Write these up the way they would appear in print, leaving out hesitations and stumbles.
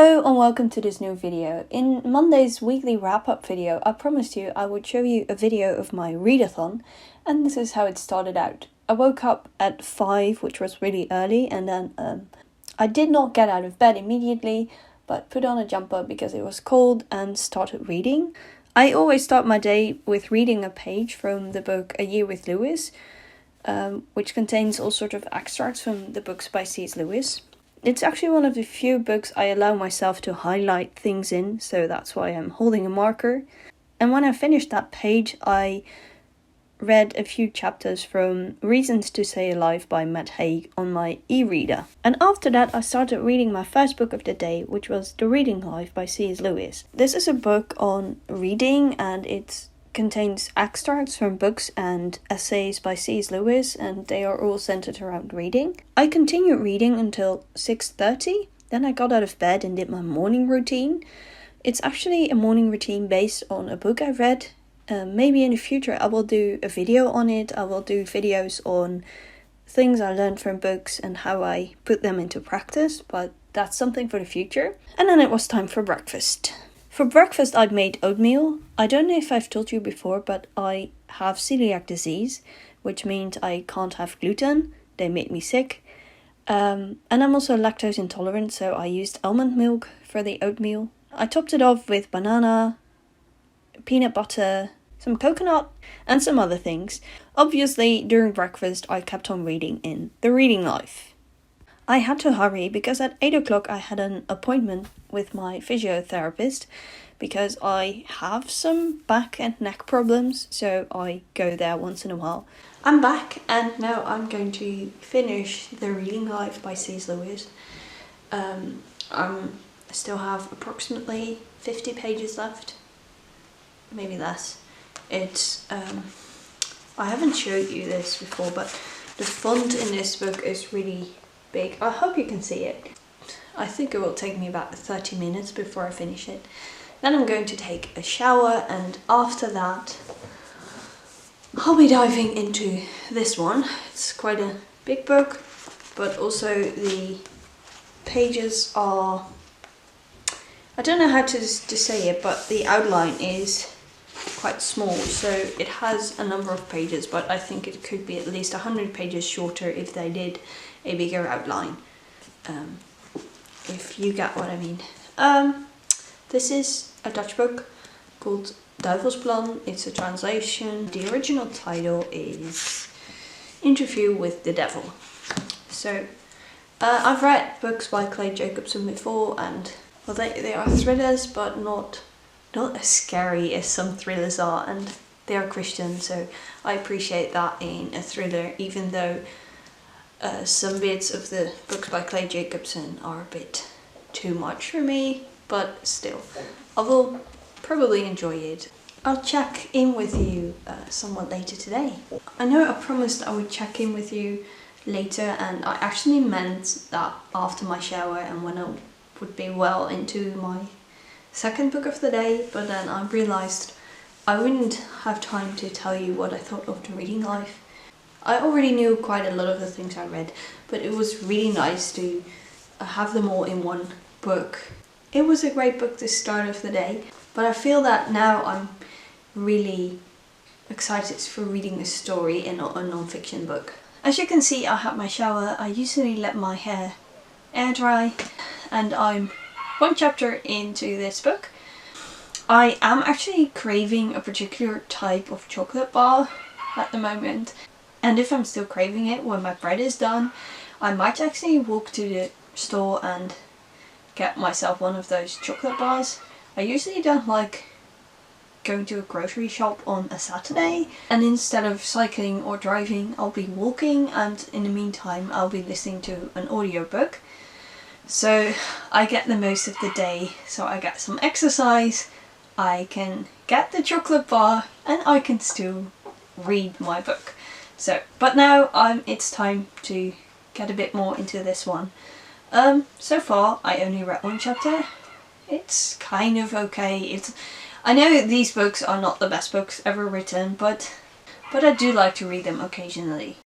Hello and welcome to this new video. In Monday's weekly wrap-up video, I promised you I would show you a video of my readathon, and this is how it started out. I woke up at 5, which was really early, and then I did not get out of bed immediately, but put on a jumper because it was cold and started reading. I always start my day with reading a page from the book A Year with Lewis, which contains all sorts of extracts from the books by C.S. Lewis. It's actually one of the few books I allow myself to highlight things in, so that's why I'm holding a marker. And when I finished that page, I read a few chapters from Reasons to Stay Alive by Matt Haig on my e-reader. And after that, I started reading my first book of the day, which was The Reading Life by C.S. Lewis. This is a book on reading, and it contains extracts from books and essays by C.S. Lewis, and they are all centered around reading. I continued reading until 6:30, then I got out of bed and did my morning routine. It's actually a morning routine based on a book I read. Maybe in the future I will do a video on it. I will do videos on things I learned from books and how I put them into practice, but that's something for the future. And then it was time for breakfast. For breakfast, I'd made oatmeal. I don't know if I've told you before, but I have celiac disease, which means I can't have gluten. They made me sick. And I'm also lactose intolerant, so I used almond milk for the oatmeal. I topped it off with banana, peanut butter, some coconut, and some other things. Obviously, during breakfast, I kept on reading in The Reading Life. I had to hurry because at 8 o'clock I had an appointment with my physiotherapist because I have some back and neck problems, so I go there once in a while. I'm back and now I'm going to finish The Reading Life by C.S. Lewis. I still have approximately 50 pages left, maybe less. It's I haven't showed you this before, but the font in this book is really big. I hope you can see it. I think it will take me about 30 minutes before I finish it. Then I'm going to take a shower, and after that I'll be diving into this one. It's quite a big book, but also the pages are, I don't know how to say it, but the outline is quite small, so it has a number of pages, but I think it could be at least 100 pages shorter if they did a bigger outline, if you get what I mean. This is a Dutch book called Duivelsplan. It's a translation. The original title is Interview with the Devil. So I've read books by Clay Jacobson before, and well, they are thrillers, but not as scary as some thrillers are, and they are Christian, so I appreciate that in a thriller, even though some bits of the books by Clay Jacobson are a bit too much for me, but still, I will probably enjoy it. I'll check in with you somewhat later today. I know I promised I would check in with you later, and I actually meant that after my shower and when I would be well into my second book of the day, but then I realised I wouldn't have time to tell you what I thought of The Reading Life. I already knew quite a lot of the things I read, but it was really nice to have them all in one book. It was a great book to start off the day, but I feel that now I'm really excited for reading a story and not a non-fiction book. As you can see, I had my shower. I usually let my hair air dry, and I'm one chapter into this book. I am actually craving a particular type of chocolate bar at the moment, and if I'm still craving it when my bread is done, I might actually walk to the store and get myself one of those chocolate bars. I usually don't like going to a grocery shop on a Saturday, and instead of cycling or driving, I'll be walking, and in the meantime I'll be listening to an audiobook. So I get the most of the day, so I get some exercise, I can get the chocolate bar, and I can still read my book. So, but now it's time to get a bit more into this one. So far I only read one chapter. It's kind of okay. I know these books are not the best books ever written, but I do like to read them occasionally.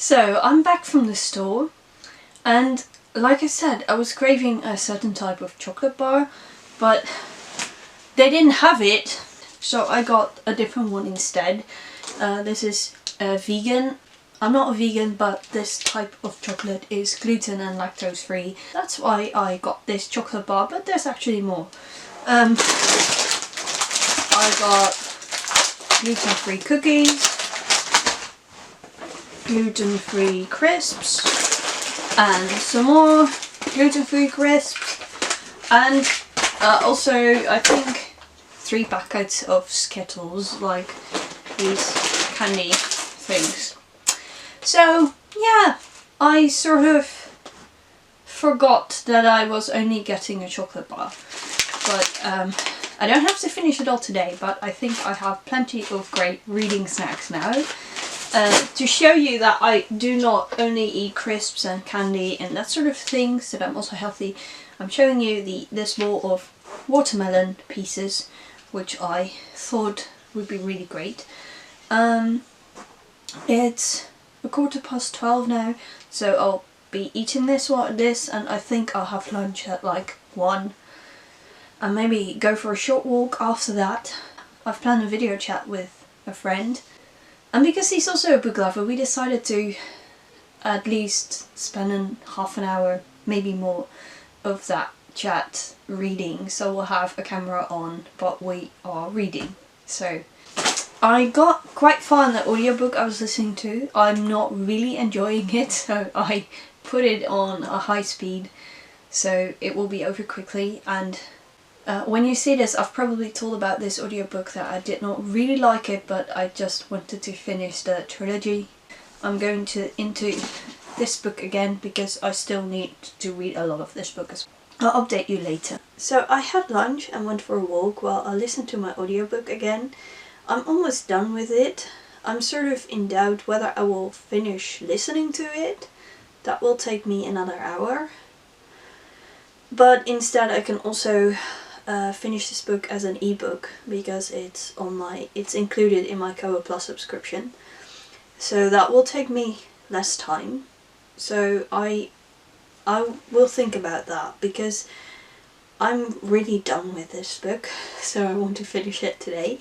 So I'm back from the store, and like I said, I was craving a certain type of chocolate bar, but they didn't have it, so I got a different one instead. This is vegan. I'm not a vegan, but this type of chocolate is gluten and lactose free. That's why I got this chocolate bar, but there's actually more. I got gluten-free cookies, gluten-free crisps, and some more gluten-free crisps, and also I think 3 packets of Skittles, like these candy things. So yeah, I sort of forgot that I was only getting a chocolate bar, but I don't have to finish it all today, but I think I have plenty of great reading snacks now. To show you that I do not only eat crisps and candy and that sort of thing, so that I'm also healthy, I'm showing you this bowl of watermelon pieces, which I thought would be really great. It's 12:15 now, so I'll be eating this and I think I'll have lunch at like 1 and maybe go for a short walk after that. I've planned a video chat with a friend, and because he's also a book lover, we decided to at least spend half an hour, maybe more, of that chat reading. So we'll have a camera on, but we are reading. So I got quite far in the audiobook I was listening to. I'm not really enjoying it, so I put it on a high speed so it will be over quickly. And when you see this, I've probably told about this audiobook that I did not really like it, but I just wanted to finish the trilogy. I'm going into this book again because I still need to read a lot of this book as well. I'll update you later. So I had lunch and went for a walk while I listened to my audiobook again. I'm almost done with it. I'm sort of in doubt whether I will finish listening to it. That will take me another hour. But instead I can also finish this book as an ebook because it's included in my Kobo Plus subscription. So that will take me less time. So I will think about that because I'm really done with this book, so I want to finish it today.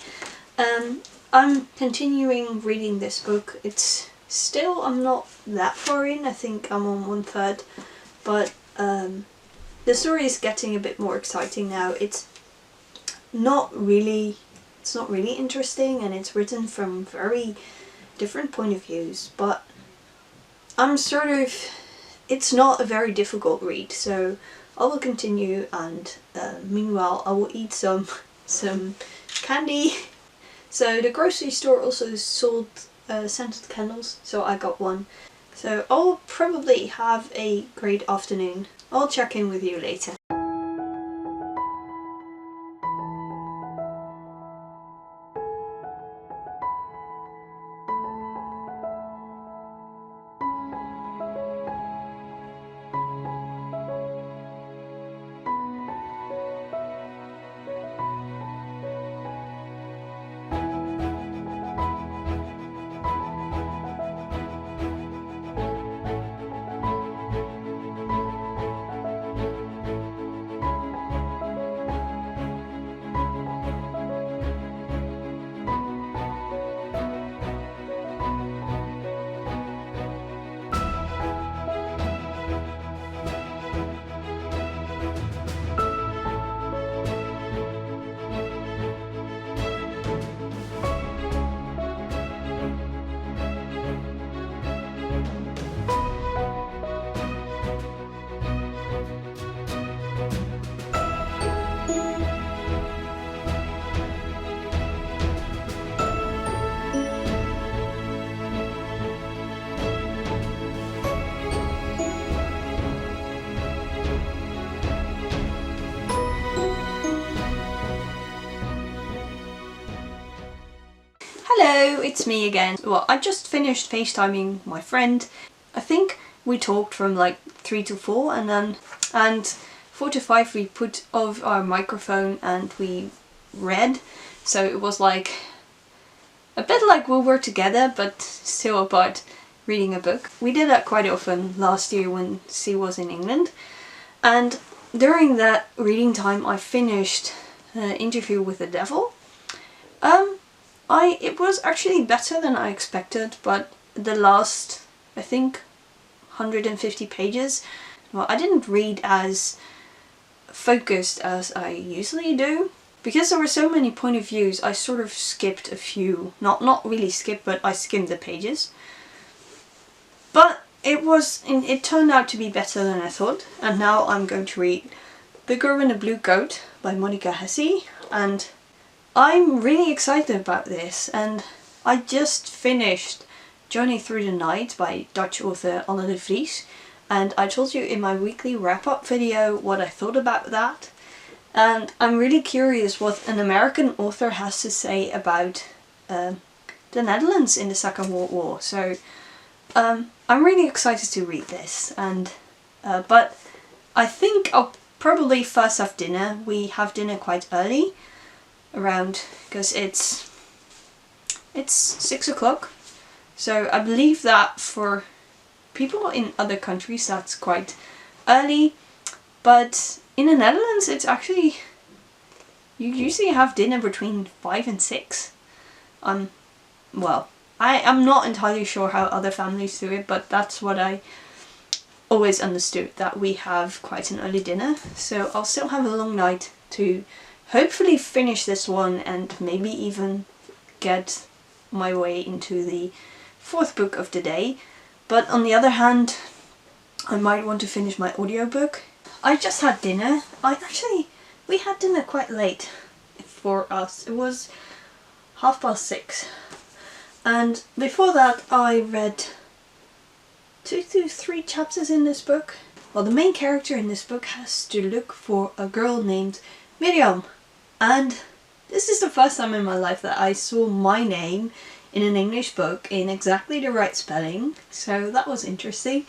I'm continuing reading this book. I'm not that far in. I think I'm on 1/3, but the story is getting a bit more exciting now. It's not really interesting, and it's written from very different point of views, but it's not a very difficult read, so I will continue, and meanwhile I will eat some candy. So the grocery store also sold scented candles, so I got one. So I'll probably have a great afternoon. I'll check in with you later. Hello, it's me again. Well, I just finished FaceTiming my friend. I think we talked from like 3 to 4, and 4 to 5 we put off our microphone and we read. So it was like a bit like we were together but still apart. reading a book. We did that quite often last year when C was in England, and during that reading time I finished Interview with the Devil. It was actually better than I expected, but the last, I think, 150 pages, well, I didn't read as focused as I usually do. Because there were so many point of views, I sort of skipped a few. Not really skipped, but I skimmed the pages. But it turned out to be better than I thought, and now I'm going to read The Girl in the Blue Coat by Monica Hesse, and I'm really excited about this. And I just finished Journey Through the Night by Dutch author Anne de Vries, and I told you in my weekly wrap-up video what I thought about that, and I'm really curious what an American author has to say about the Netherlands in the Second World War. So I'm really excited to read this, and but I think I'll probably first have dinner. We have dinner quite early, around, because it's 6 o'clock. So I believe that for people in other countries that's quite early, but in the Netherlands it's actually, you usually have dinner between 5 and 6. Well, I'm not entirely sure how other families do it, but that's what I always understood, that we have quite an early dinner. So I'll still have a long night to hopefully finish this one and maybe even get my way into the 4th book of the day. But on the other hand, I might want to finish my audiobook. I just had dinner. We had dinner quite late for us. It was 6:30. And before that I read 2 to 3 chapters in this book. Well, the main character in this book has to look for a girl named Miriam. And this is the first time in my life that I saw my name in an English book in exactly the right spelling, so that was interesting.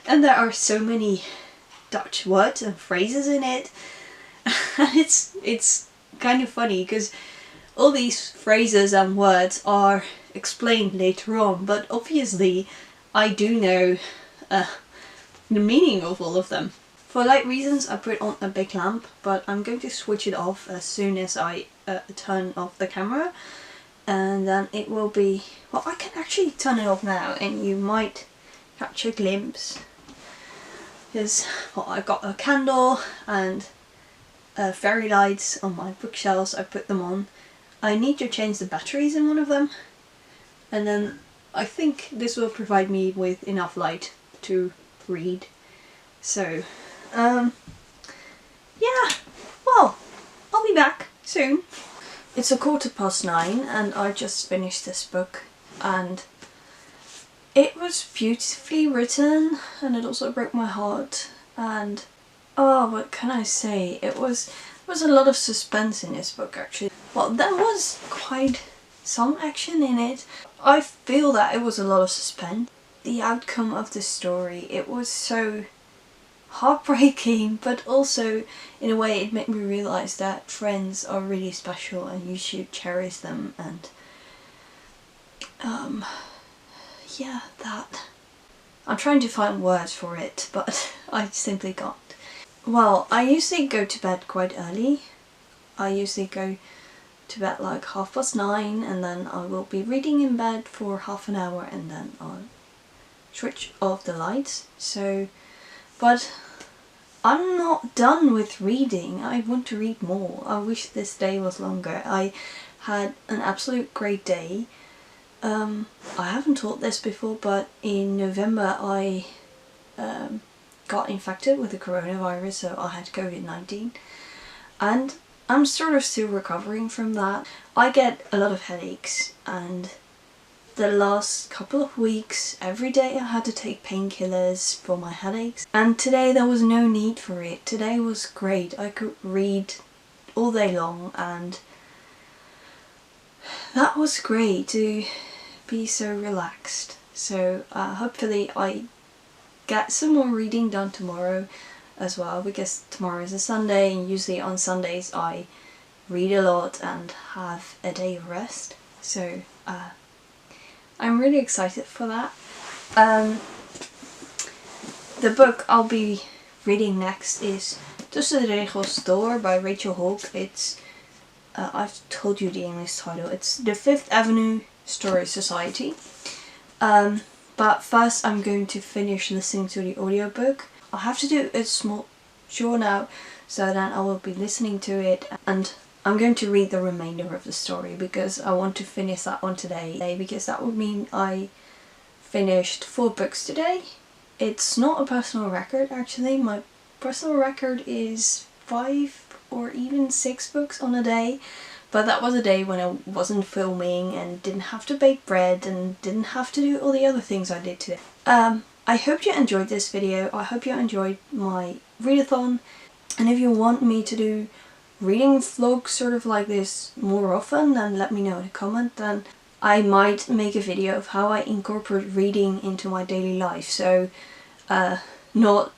And there are so many Dutch words and phrases in it, and it's kind of funny because all these phrases and words are explained later on, but obviously I do know the meaning of all of them. For light reasons I put on a big lamp, but I'm going to switch it off as soon as I turn off the camera, and then it will be, well, I can actually turn it off now and you might catch a glimpse, because, well, I got a candle and fairy lights on my bookshelves. I put them on. I need to change the batteries in one of them, and then I think this will provide me with enough light to read. So yeah, well, I'll be back soon. It's 9:15 and I just finished this book, and it was beautifully written and it also broke my heart, and oh, what can I say, it was a lot of suspense in this book actually. Well, there was quite some action in it. I feel that it was a lot of suspense. The outcome of the story, it was so heartbreaking, but also in a way it made me realise that friends are really special and you should cherish them, and yeah, that. I'm trying to find words for it, but I simply can't. Well, I usually go to bed quite early. I usually go to bed like 9:30, and then I will be reading in bed for half an hour and then I'll switch off the lights. So, but I'm not done with reading. I want to read more. I wish this day was longer. I had an absolute great day. I haven't told this before, but in November I got infected with the coronavirus, so I had COVID-19, and I'm sort of still recovering from that. I get a lot of headaches, and the last couple of weeks, every day I had to take painkillers for my headaches, and today there was no need for it. Today was great. I could read all day long, and that was great to be so relaxed. So hopefully I get some more reading done tomorrow as well, because tomorrow is a Sunday and usually on Sundays I read a lot and have a day of rest. So I'm really excited for that. The book I'll be reading next is Tussen de Regels Door by Rachel Holk. It's, I've told you the English title, it's The Fifth Avenue Story Society. But first I'm going to finish listening to the audiobook. I'll have to do a small chore now, so then I will be listening to it, and I'm going to read the remainder of the story because I want to finish that one today, because that would mean I finished 4 books today. It's not a personal record actually. My personal record is 5 or even 6 books on a day, but that was a day when I wasn't filming and didn't have to bake bread and didn't have to do all the other things I did today. I hope you enjoyed this video. I hope you enjoyed my readathon, and if you want me to do reading vlogs sort of like this more often, then let me know in a comment. Then I might make a video of how I incorporate reading into my daily life. So not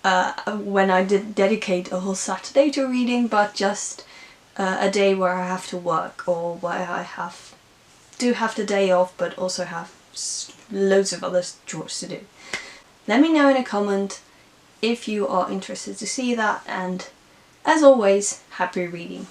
when I dedicate a whole Saturday to reading, but just a day where I have to work, or where I do have the day off but also have loads of other chores to do. Let me know in a comment if you are interested to see that, and as always, happy reading.